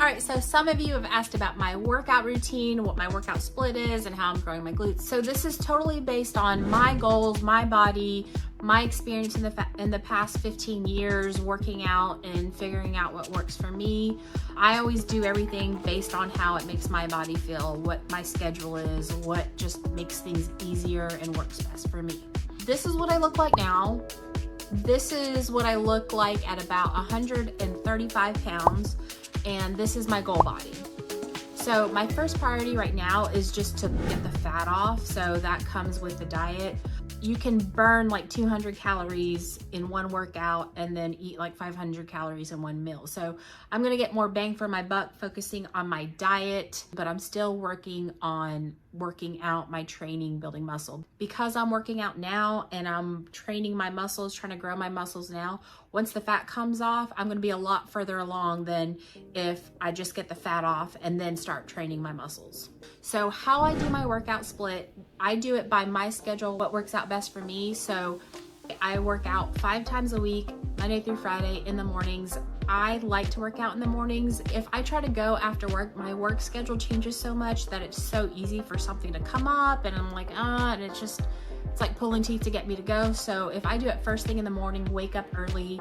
All right, so some of you have asked about my workout routine, what my workout split is, and how I'm growing my glutes. So this is totally based on my goals, my body, my experience in the past 15 years working out and figuring out what works for me. I always do everything based on how it makes my body feel, what my schedule is, what just makes things easier and works best for me. This is what I look like now. This is what I look like at about 135 pounds, and this is my goal body. So my first priority right now is just to get the fat off, so that comes with the diet. You can burn like 200 calories in one workout and then eat like 500 calories in one meal. So I'm gonna get more bang for my buck focusing on my diet, but I'm still working on working out my training, building muscle. Because I'm working out now and I'm training my muscles, trying to grow my muscles now, once the fat comes off, I'm gonna be a lot further along than if I just get the fat off and then start training my muscles. So how I do my workout split, I do it by my schedule, what works out best for me. So I work out 5 times a week, Monday through Friday in the mornings. I like to work out in the mornings. If I try to go after work, my work schedule changes so much that it's so easy for something to come up and I'm like, and it's like pulling teeth to get me to go. So if I do it first thing in the morning, wake up early,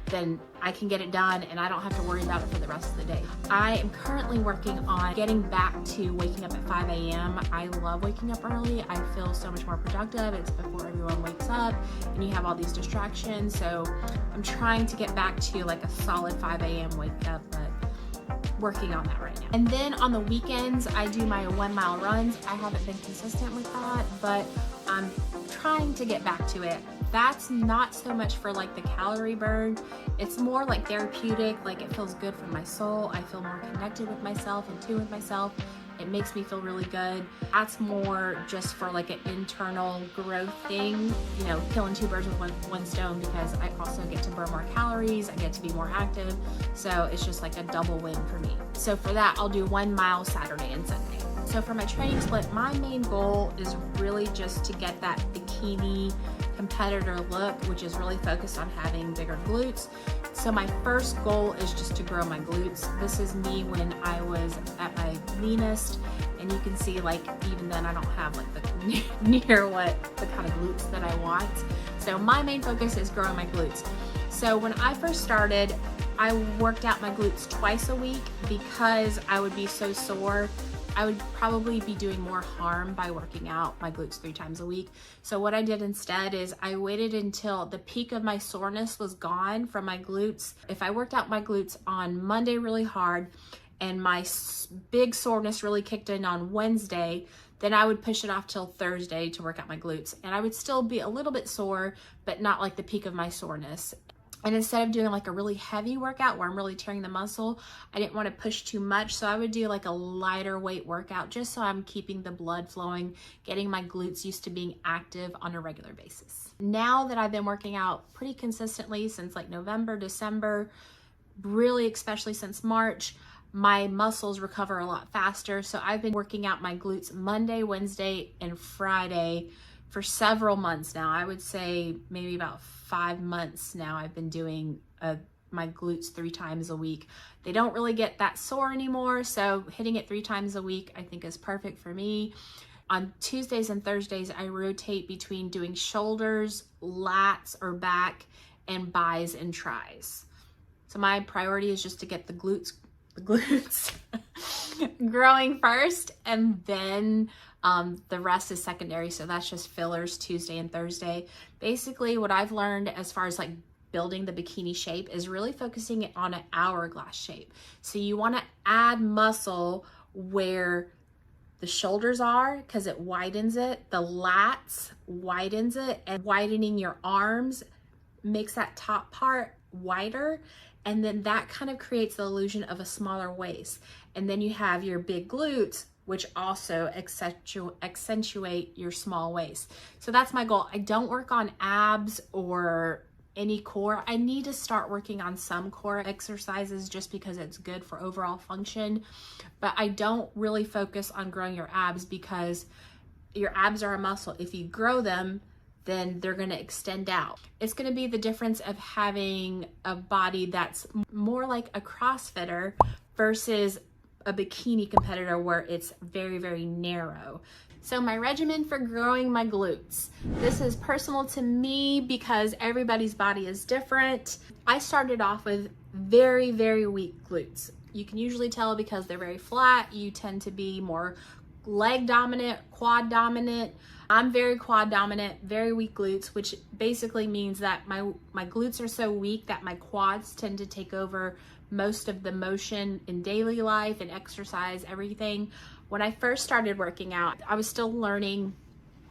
then I can get it done and I don't have to worry about it for the rest of the day. I am currently working on getting back to waking up at 5 a.m. I love waking up early. I feel so much more productive. It's before everyone wakes up and you have all these distractions. So I'm trying to get back to like a solid 5 a.m. wake up, but working on that right now. And then on the weekends, I do my 1 mile runs. I haven't been consistent with that, but I'm trying to get back to it. That's not so much for like the calorie burn. It's more like therapeutic, like it feels good for my soul. I feel more connected with myself and tuned with myself. It makes me feel really good. That's more just for like an internal growth thing, you know, killing 2 birds with one stone, because I also get to burn more calories. I get to be more active. So it's just like a double win for me. So for that, I'll do 1 mile Saturday and Sunday. So for my training split, my main goal is really just to get that bikini competitor look, which is really focused on having bigger glutes. So my first goal is just to grow my glutes. This is me when I was at my leanest, and you can see like even then I don't have like the near what the kind of glutes that I want. So my main focus is growing my glutes. So when I first started, I worked out my glutes twice a week because I would be so sore. I would probably be doing more harm by working out my glutes 3 times a week. So what I did instead is I waited until the peak of my soreness was gone from my glutes. If I worked out my glutes on Monday really hard and my big soreness really kicked in on Wednesday, then I would push it off till Thursday to work out my glutes. And I would still be a little bit sore, but not like the peak of my soreness. And instead of doing like a really heavy workout where I'm really tearing the muscle, I didn't want to push too much. So I would do like a lighter weight workout just so I'm keeping the blood flowing, getting my glutes used to being active on a regular basis. Now that I've been working out pretty consistently since like November, December, really especially since March, my muscles recover a lot faster. So I've been working out my glutes Monday, Wednesday, and Friday for several months now. I would say maybe about 5 months now I've been doing my glutes 3 times a week. They don't really get that sore anymore, so hitting it 3 times a week I think is perfect for me. On Tuesdays and Thursdays, I rotate between doing shoulders, lats or back, and bis and tris. So my priority is just to get the glutes growing first, and then the rest is secondary. So that's just fillers Tuesday and Thursday. Basically what I've learned as far as like building the bikini shape is really focusing it on an hourglass shape. So you want to add muscle where the shoulders are because it widens it, the lats widens it, and widening your arms makes that top part wider. And then that kind of creates the illusion of a smaller waist. And then you have your big glutes, which also accentuate your small waist. So that's my goal. I don't work on abs or any core. I need to start working on some core exercises just because it's good for overall function. But I don't really focus on growing your abs because your abs are a muscle. If you grow them, then they're gonna extend out. It's gonna be the difference of having a body that's more like a CrossFitter versus a bikini competitor where it's very, very narrow. So my regimen for growing my glutes. This is personal to me because everybody's body is different. I started off with very, very weak glutes. You can usually tell because they're very flat. You tend to be more leg dominant, quad dominant. I'm very quad dominant, very weak glutes, which basically means that my glutes are so weak that my quads tend to take over most of the motion in daily life and exercise, everything. When I first started working out, I was still learning.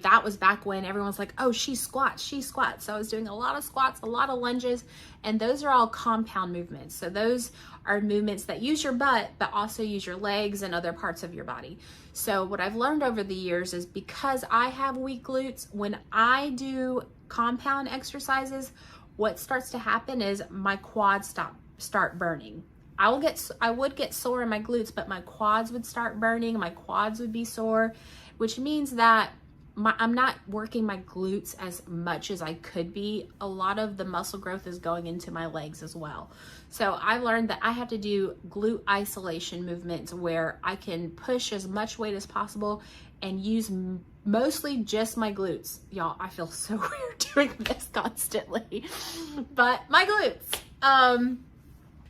That was back when everyone's like, oh, she squats. So I was doing a lot of squats, a lot of lunges, and those are all compound movements. So those are movements that use your butt, but also use your legs and other parts of your body. So what I've learned over the years is because I have weak glutes, when I do compound exercises, what starts to happen is my quads start burning. I would get sore in my glutes, but my quads would start burning, my quads would be sore, which means that I'm not working my glutes as much as I could be. A lot of the muscle growth is going into my legs as well. So I learned that I have to do glute isolation movements where I can push as much weight as possible and use mostly just my glutes. Y'all, I feel so weird doing this constantly, but my glutes.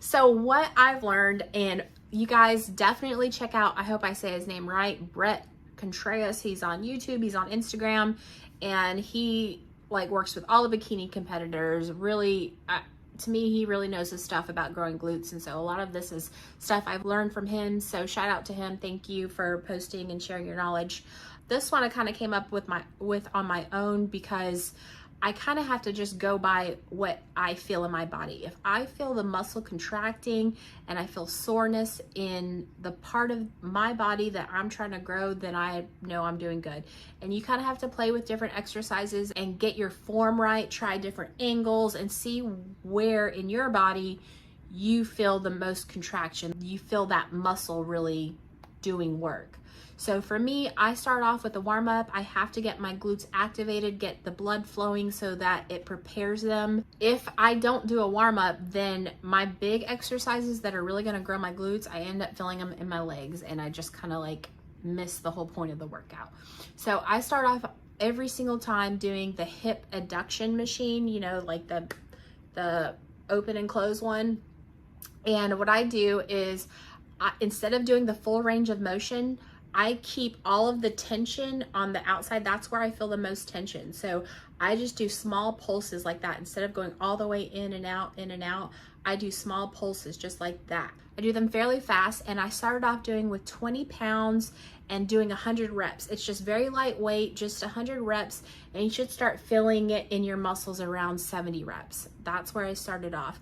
So what I've learned, and you guys definitely check out, I hope I say his name right, Brett Contreras. He's on YouTube, he's on Instagram, and he like works with all the bikini competitors. Really, to me, he really knows his stuff about growing glutes, and so a lot of this is stuff I've learned from him. So shout out to him. Thank you for posting and sharing your knowledge. This one I kind of came up with on my own because I kind of have to just go by what I feel in my body. If I feel the muscle contracting and I feel soreness in the part of my body that I'm trying to grow, then I know I'm doing good. And you kind of have to play with different exercises and get your form right, try different angles and see where in your body you feel the most contraction. You feel that muscle really doing work. So for me, I start off with a warm up. I have to get my glutes activated, get the blood flowing so that it prepares them. If I don't do a warm up, then my big exercises that are really gonna grow my glutes, I end up feeling them in my legs and I just kind of like miss the whole point of the workout. So I start off every single time doing the hip adduction machine, you know, like the open and close one. And what I do is instead of doing the full range of motion, I keep all of the tension on the outside. That's where I feel the most tension. So I just do small pulses like that. Instead of going all the way in and out, I do small pulses just like that. I do them fairly fast, and I started off doing with 20 pounds and doing 100 reps. It's just very lightweight, just 100 reps, and you should start feeling it in your muscles around 70 reps. That's where I started off.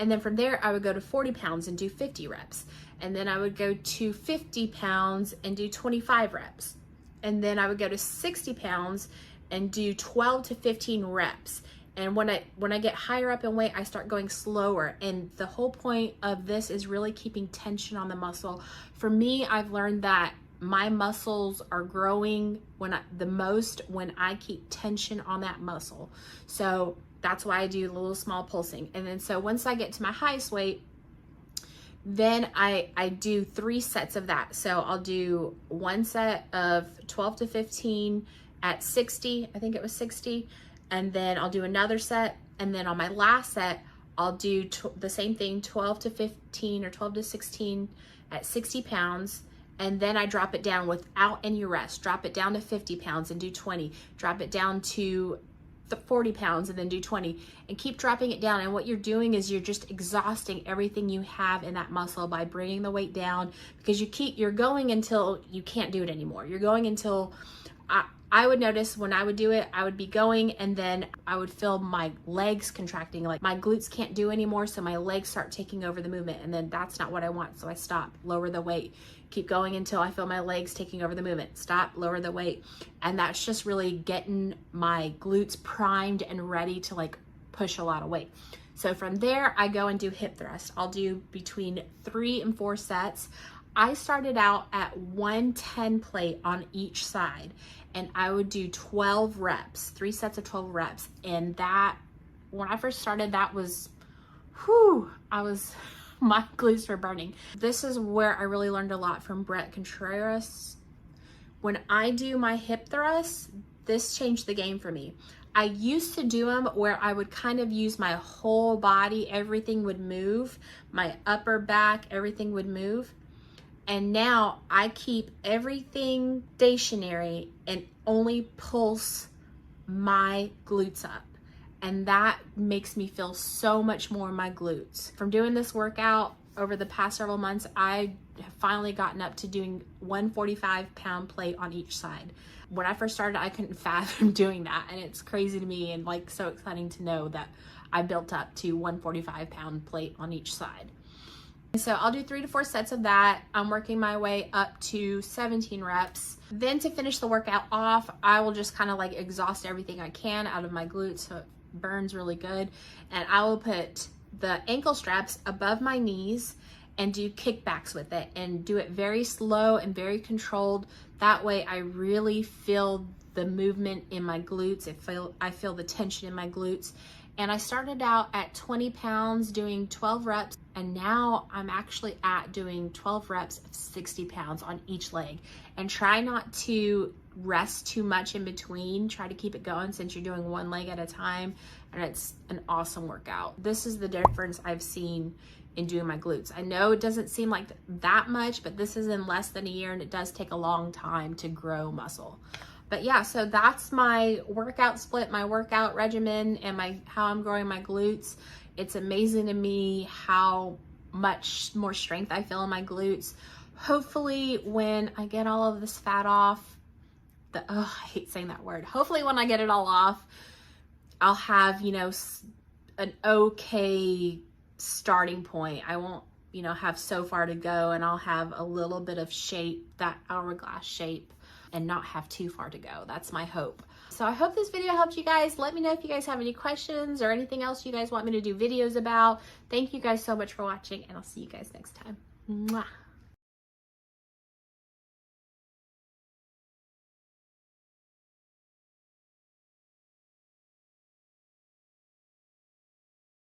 And then from there, I would go to 40 pounds and do 50 reps. And then I would go to 50 pounds and do 25 reps. And then I would go to 60 pounds and do 12 to 15 reps. And when I get higher up in weight, I start going slower. And the whole point of this is really keeping tension on the muscle. For me, I've learned that my muscles are growing the most when I keep tension on that muscle. So that's why I do a little small pulsing. And then so once I get to my highest weight, then I do 3 sets of that. So I'll do one set of 12 to 15 at 60, I think it was 60. And then I'll do another set. And then on my last set, I'll do the same thing, 12 to 15 or 12 to 16 at 60 pounds. And then I drop it down without any rest. Drop it down to 50 pounds and do 20. Drop it down to 40 pounds and then do 20, and keep dropping it down. And what you're doing is you're just exhausting everything you have in that muscle by bringing the weight down, because you're going until you can't do it anymore. You're going until I would notice when I would do it, I would be going and then I would feel my legs contracting, like my glutes can't do anymore, so my legs start taking over the movement, and then that's not what I want. So I stop, lower the weight, keep going until I feel my legs taking over the movement, stop, lower the weight. And that's just really getting my glutes primed and ready to like push a lot of weight. So from there, I go and do hip thrust. I'll do between 3 and 4 sets. I started out at 110 plate on each side, and I would do 12 reps, 3 sets of 12 reps. And that, when I first started, that was, my glutes were burning. This is where I really learned a lot from Brett Contreras. When I do my hip thrusts, this changed the game for me. I used to do them where I would kind of use my whole body, everything would move, my upper back, everything would move. And now I keep everything stationary and only pulse my glutes up. And that makes me feel so much more in my glutes. From doing this workout over the past several months, I have finally gotten up to doing 145-pound plate on each side. When I first started, I couldn't fathom doing that, and it's crazy to me and like so exciting to know that I built up to 145-pound plate on each side. So I'll do 3 to 4 sets of that. I'm working my way up to 17 reps. Then to finish the workout off, I will just kind of like exhaust everything I can out of my glutes so it burns really good. And I will put the ankle straps above my knees and do kickbacks with it and do it very slow and very controlled. That way I really feel the movement in my glutes. I feel the tension in my glutes. And I started out at 20 pounds doing 12 reps, and now I'm actually at doing 12 reps of 60 pounds on each leg. And try not to rest too much in between. Try to keep it going since you're doing one leg at a time, and it's an awesome workout. This is the difference I've seen in doing my glutes. I know it doesn't seem like that much, but this is in less than a year, and it does take a long time to grow muscle. But yeah, so that's my workout split, my workout regimen, and how I'm growing my glutes. It's amazing to me how much more strength I feel in my glutes. Hopefully when I get all of this fat off, I hate saying that word. Hopefully when I get it all off, I'll have, you know, an okay starting point. I won't, you know, have so far to go, and I'll have a little bit of shape, that hourglass shape, and not have too far to go. That's my hope. So I hope this video helped you guys. Let me know if you guys have any questions or anything else you guys want me to do videos about. Thank you guys so much for watching, and I'll see you guys next time. Mwah.